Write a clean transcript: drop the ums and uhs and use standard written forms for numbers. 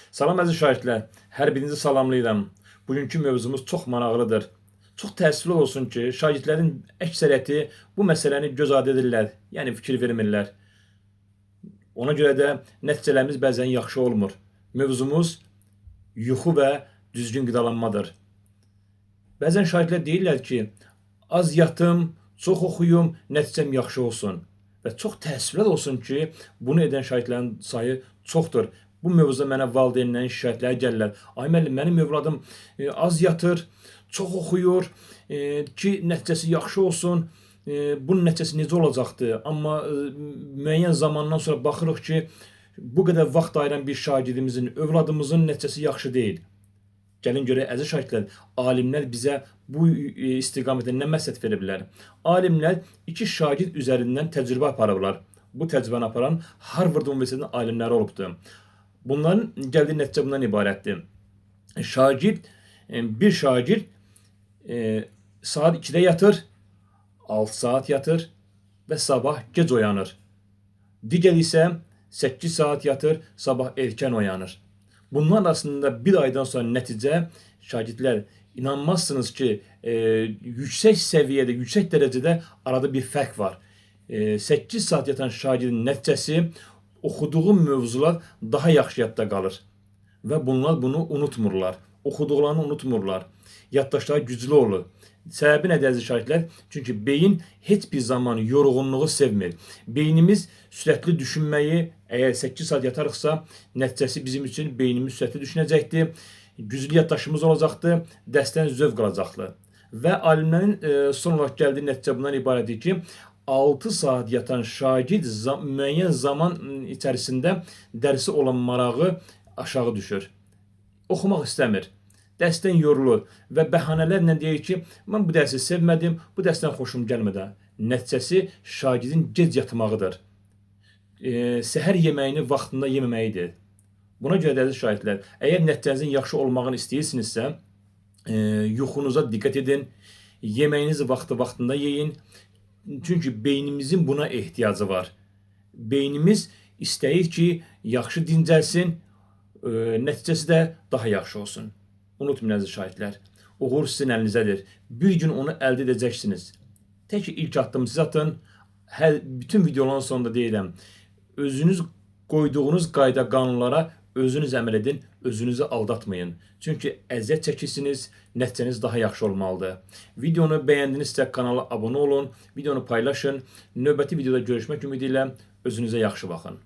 Salam əziz şagirdlər, hər birinizi salamlayıram. Bugünkü mövzumuz çox maraqlıdır. Çox təəssüflü olsun ki, şagirdlərin əksəriyyəti bu məsələni göz ardı edirlər, yəni fikir vermirlər. Ona görə də nəticələrimiz bəzən yaxşı olmur. Mövzumuz yuxu və düzgün qidalanmadır. Bəzən şagirdlər deyirlər ki, az yatım, çox oxuyum, nəticəm yaxşı olsun. Və çox təəssüflər olsun ki, bunu edən şagirdlərin sayı çoxdur. Bu mövzuda mənə valideynlərin şikayətləri gəlirlər. Ay müəllim, mənim övladım az yatır, çox oxuyur ki, nəticəsi yaxşı olsun. Bunun nəticəsi necə olacaqdır? Amma müəyyən zamandan sonra baxırıq ki, bu qədər vaxt ayıran bir şagirdimizin, övladımızın nəticəsi yaxşı deyil. Gəlin görək, əziz şagirdlər, alimlər bizə bu istiqamətdə nə məsləhət verə bilər? Alimlər 2 şagird üzərindən təcrübə aparıblar. Bu təcrübəni aparan Harvard Universitetinin alimləri olubdur. Bunların gəldiyi nəticə bundan ibarətdir. Bir şagird saat 2-də yatır, 6 saat yatır və sabah gec oyanır. Digər isə 8 saat yatır, sabah erkən oyanır. Bunlar arasında bir aydan sonra nəticə, şagirdlər, inanmazsınız ki, yüksək səviyyədə, yüksək dərəcədə arada bir fərq var. 8 saat yatan şagirdin nəticəsi oxuduğu mövzular daha yaxşı yadda qalır. Və bunlar bunu unutmurlar. Oxuduqlarını unutmurlar. Yaddaşları güclü olur. Səbəbi nədir əziz şagirdlər? Çünki beyin heç bir zaman yorğunluğu sevmir. Beynimiz sürətli düşünməyi, əgər 8 saat yatarıqsa, nəticəsi bizim üçün beynimiz sürətli düşünəcəkdir. Güclü yaddaşımız olacaqdır, dərsdən zövq alacaqdır. Və alimlərin son olaraq gəldiyi nəticə bundan ibarətdir ki, 6 saat yatan şagird müəyyən zaman içərisində dərsi olan marağı aşağı düşür. Oxumaq istəmir. Dərsdən yorulur və bəhanələrlə deyir ki, mən bu dərsi sevmədim, bu dərsdən xoşum gəlmədi. Nəticəsi şagirdin gec yatmağıdır. Səhər yeməyini vaxtında yeməməyidir. Buna görə də əziz şagirdlər, əgər nəticənizin yaxşı olmağını istəyirsinizsə, yuxunuza diqqət edin, yeməyinizi vaxtında yeyin. Çünki beynimizin buna ehtiyacı var. Beynimiz istəyir ki, yaxşı dincəlsin, nəticəsi də daha yaxşı olsun. Unutmayın əziz şagirdlər, uğur sizin əlinizdədir. Bir gün onu əldə edəcəksiniz. Tək ilk addımı siz atın. Bütün videoların sonunda deyirəm, özünüz qoyduğunuz qayda qanunlara özünüz əməl edin, özünüzü aldatmayın. Çünki əziyyət çəkirsiniz, nəticəniz daha yaxşı olmalıdır. Videonu bəyəndinizsə kanala abunə olun, videonu paylaşın. Növbəti videoda görüşmək ümidi ilə özünüzə yaxşı baxın.